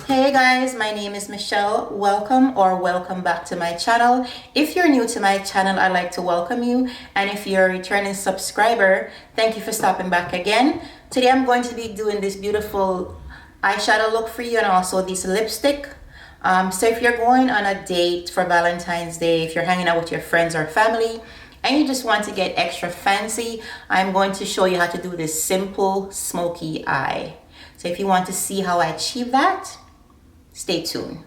Hey guys, my name is Michelle. Welcome back to my channel. If you're new to my channel, I'd like to welcome you. And if you're a returning subscriber, thank you for stopping back again. Today I'm going to be doing this beautiful eyeshadow look for you and also this lipstick. So if you're going on a date for Valentine's Day, if you're hanging out with your friends or family, and you just want to get extra fancy, I'm going to show you how to do this simple smoky eye. So if you want to see how I achieve that, stay tuned.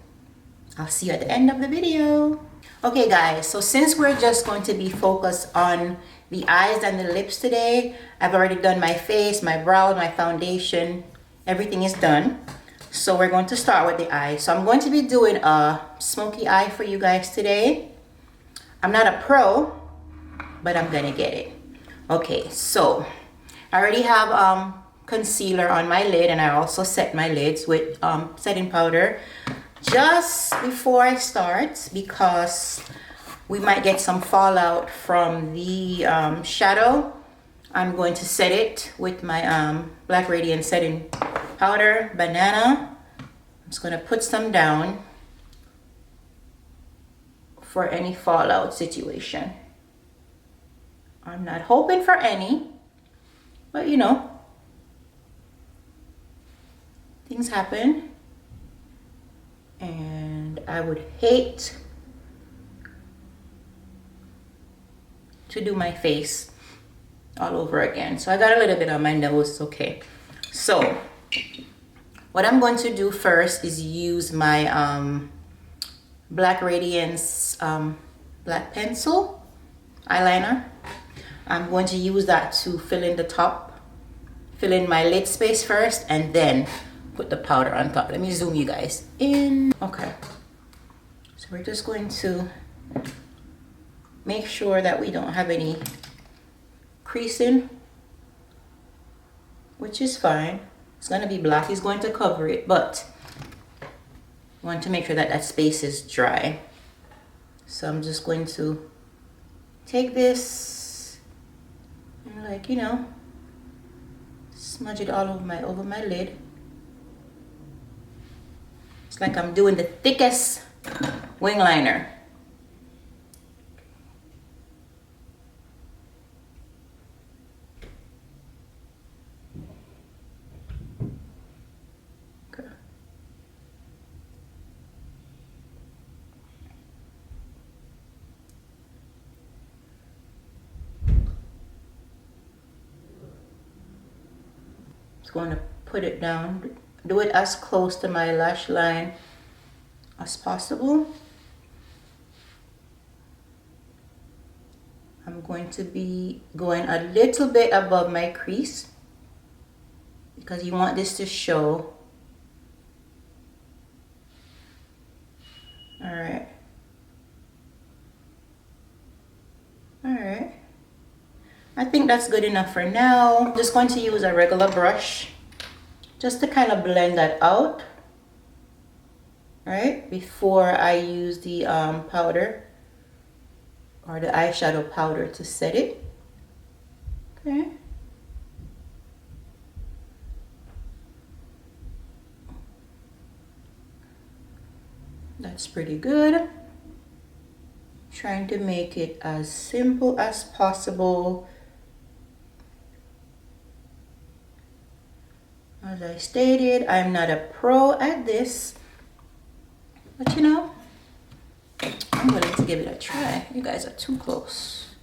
I'll see you at the end of the video. Okay guys, so since we're just going to be focused on the eyes and the lips today, I've already done my face, my brow, my foundation, everything is done. So we're going to start with the eyes. So I'm going to be doing a smoky eye for you guys today. I'm not a pro, but I'm gonna get it. Okay, so I already have concealer on my lid, and I also set my lids with setting powder just before I start because we might get some fallout from the shadow. I'm going to set it with my Black Radiant setting powder, banana. I'm just gonna put some down for any fallout situation. I'm not hoping for any, but you know, things happen, and I would hate to do my face all over again. So I got a little bit on my nose. Okay, so what I'm going to do first is use my Black Radiance black pencil eyeliner. I'm going to use that to fill in the top, fill in my lid space first, and then put the powder on top. Let me zoom you guys in. Okay, so we're just going to make sure that we don't have any creasing, which is fine. It's going to be black, it's going to cover it, but I want to make sure that that space is dry. So I'm just going to take this and, like, you know, smudge it all over my lid. It's like I'm doing the thickest wing liner. Okay. Just going to put it down. Do it as close to my lash line as possible. I'm going to be going a little bit above my crease because you want this to show. All right. All right. I think that's good enough for now. I'm just going to use a regular brush just to kind of blend that out, right, before I use the powder or the eyeshadow powder to set it. Okay. That's pretty good. Trying to make it as simple as possible. As I stated, I'm not a pro at this, but you know, I'm willing to give it a try. You guys are too close.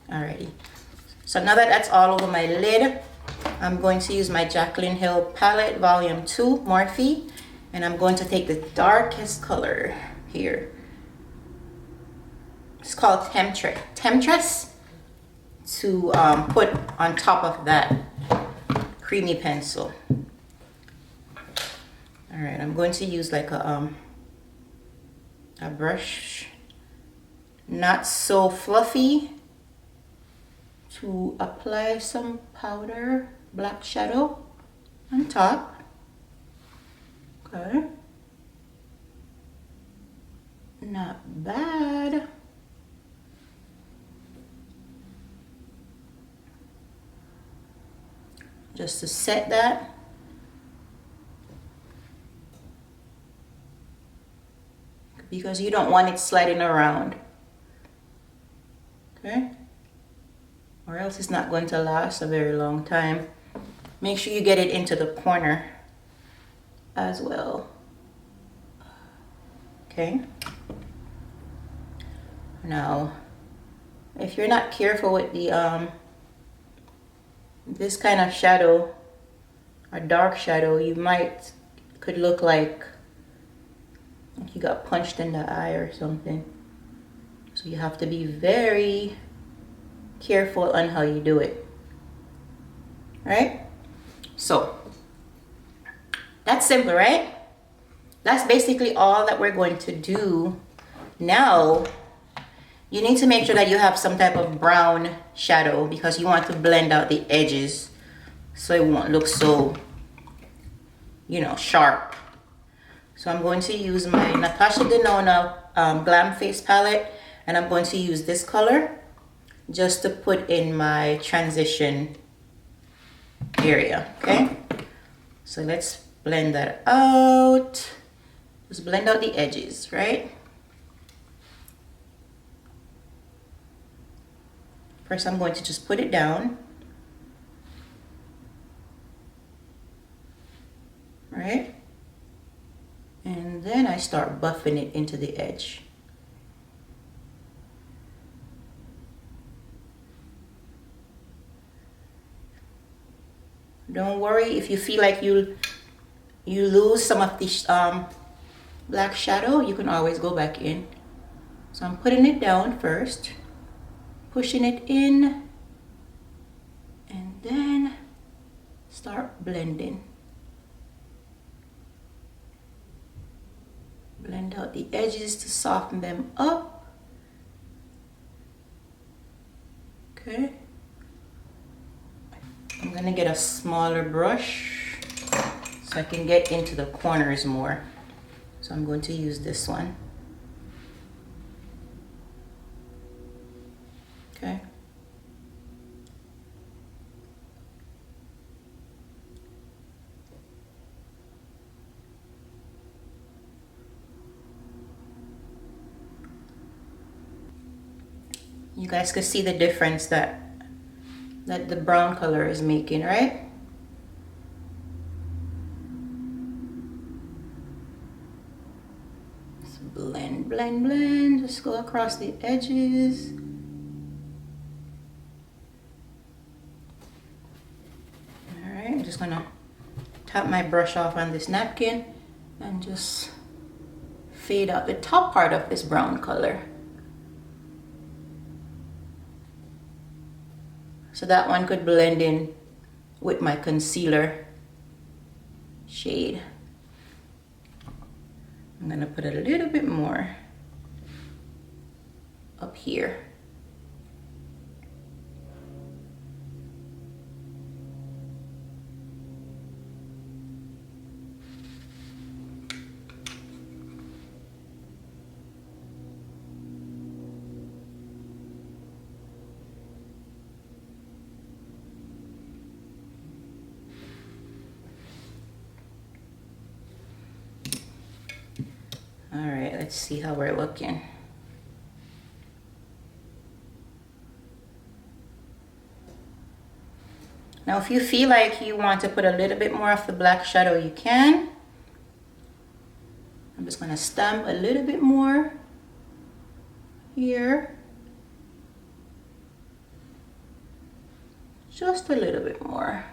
Alrighty. So now that that's all over my lid, I'm going to use my Jaclyn Hill palette, volume 2, Morphe, and I'm going to take the darkest color here. It's called Temptress, to put on top of that creamy pencil. All right, I'm going to use like a brush, not so fluffy, to apply some powder, black shadow on top. Okay, not bad. Just to set that. because you don't want it sliding around. Okay? Or else it's not going to last a very long time. Make sure you get it into the corner as well. Okay? Now, if you're not careful with the this kind of shadow, a dark shadow, you could look like you got punched in the eye or something. So you have to be very careful on how you do it. Right? So that's simple, right? That's basically all that we're going to do. Now you need to make sure that you have some type of brown shadow, because you want to blend out the edges so it won't look so, you know, sharp. So I'm going to use my Natasha Denona Glam Face Palette, and I'm going to use this color just to put in my transition area. Okay, so let's blend that out. Just blend out the edges, right? First, I'm going to just put it down, right? And then I start buffing it into the edge. Don't worry if you feel like you lose some of this black shadow, you can always go back in. So I'm putting it down first, pushing it in, and then start blending. Blend out the edges to soften them up. Okay. I'm gonna get a smaller brush so I can get into the corners more. So I'm going to use this one. Okay. You guys can see the difference that the brown color is making, right? Just blend, blend, blend. Just go across the edges. All right, I'm just gonna tap my brush off on this napkin and just fade out the top part of this brown color. So that one could blend in with my concealer shade. I'm gonna put a little bit more up here. All right, let's see how we're looking. Now, if you feel like you want to put a little bit more of the black shadow, you can. I'm just gonna stamp a little bit more here. Just a little bit more.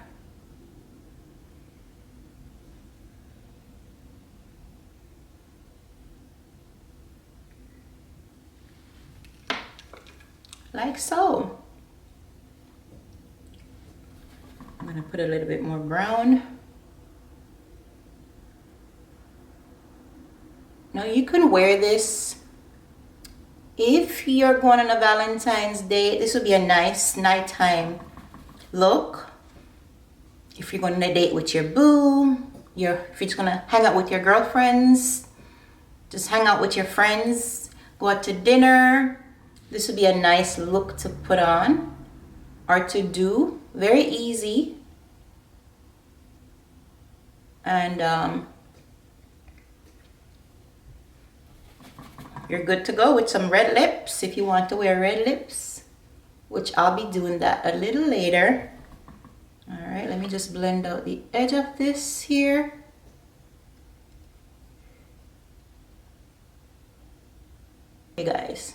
Like so. I'm gonna put a little bit more brown. Now you can wear this if you're going on a Valentine's Day. This would be a nice nighttime look. If you're going on a date with your boo, if you're just gonna hang out with your girlfriends, just hang out with your friends, go out to dinner. This would be a nice look to put on or to do. Very easy. And you're good to go with some red lips if you want to wear red lips, which I'll be doing that a little later. All right, let me just blend out the edge of this here. Hey guys,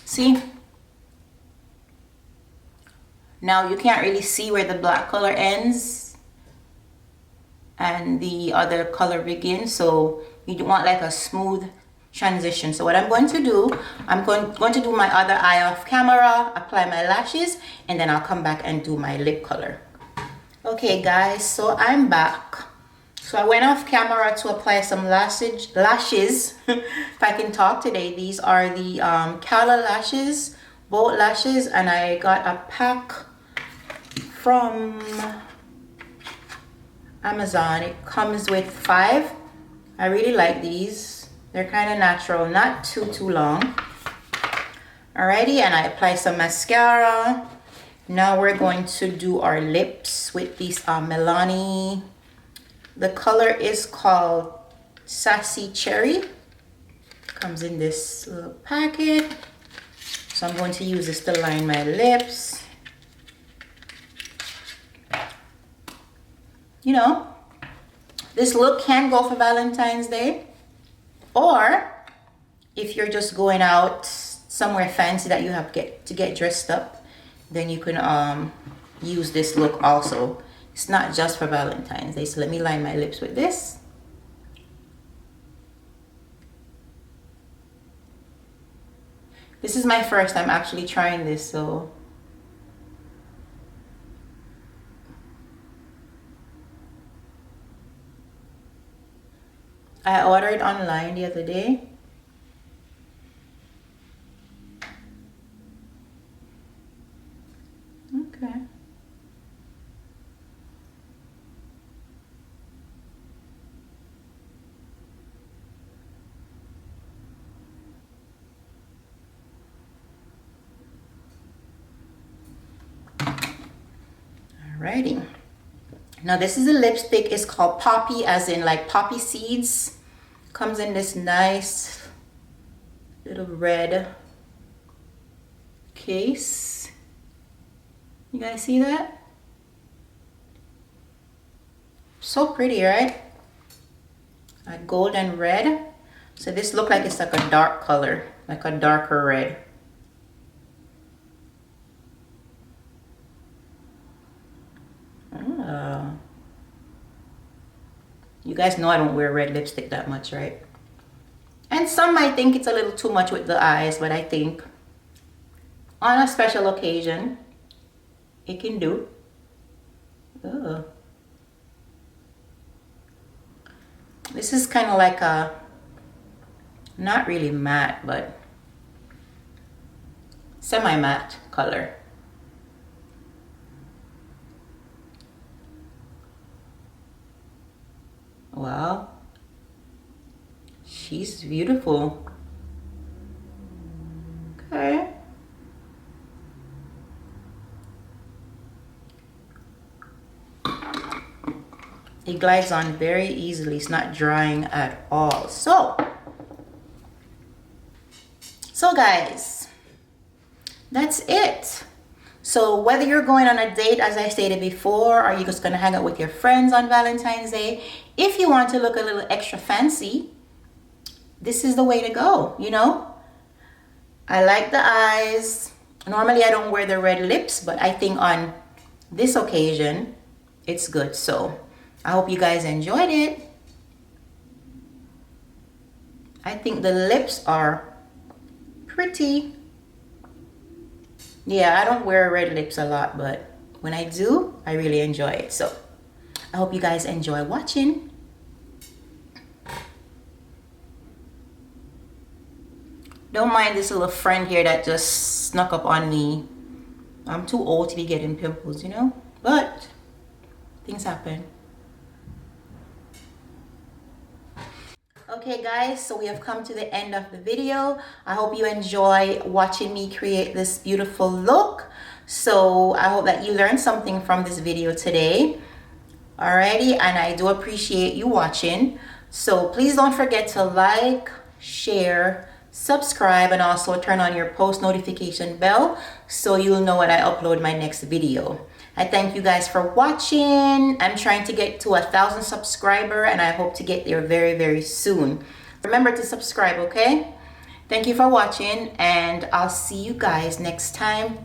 see? Now you can't really see where the black color ends and the other color begins, so you want like a smooth transition. So what I'm going to do, I'm going to do my other eye off camera, apply my lashes, and then I'll come back and do my lip color. Okay guys, so I'm back. So I went off camera to apply some lashes if I can talk today. These are the Kala lashes, bold lashes, and I got a pack from Amazon. It comes with 5. I really like these. They're kind of natural, not too long. Alrighty, and I apply some mascara. Now we're going to do our lips with these Milani. The color is called Sassy Cherry. Comes in this little packet. So I'm going to use this to line my lips. You know, this look can go for Valentine's Day, or if you're just going out somewhere fancy that you have to get dressed up, then you can use this look also. It's not just for Valentine's Day. So let me line my lips with this. This is my first time actually trying this, so I ordered online the other day. Okay. Alrighty. Now this is a lipstick. It's called Poppy, as in like poppy seeds. Comes in this nice little red case. You guys see that? So pretty, right? Like gold and red. So this looks like it's like a dark color, like a darker red. You guys know I don't wear red lipstick that much, right? And some might think it's a little too much with the eyes, but I think on a special occasion, it can do. Ugh. This is kind of like a, not really matte, but semi-matte color. Wow, she's beautiful. Okay. It glides on very easily. It's not drying at all. So guys, that's it. So whether you're going on a date, as I stated before, or you're just gonna hang out with your friends on Valentine's Day, if you want to look a little extra fancy, this is the way to go, you know? I like the eyes. Normally I don't wear the red lips, but I think on this occasion, it's good. So I hope you guys enjoyed it. I think the lips are pretty. Yeah, I don't wear red lips a lot, but when I do, I really enjoy it. So I hope you guys enjoy watching. Don't mind this little friend here that just snuck up on me. I'm too old to be getting pimples, you know? But things happen. Okay guys, so we have come to the end of the video. I hope you enjoy watching me create this beautiful look. So I hope that you learned something from this video today. Alrighty, and I do appreciate you watching. So please don't forget to like, share, subscribe, and also turn on your post notification bell so you'll know when I upload my next video. I thank you guys for watching. I'm trying to get to 1,000 subscribers, and I hope to get there very, very soon. Remember to subscribe, okay? Thank you for watching, and I'll see you guys next time.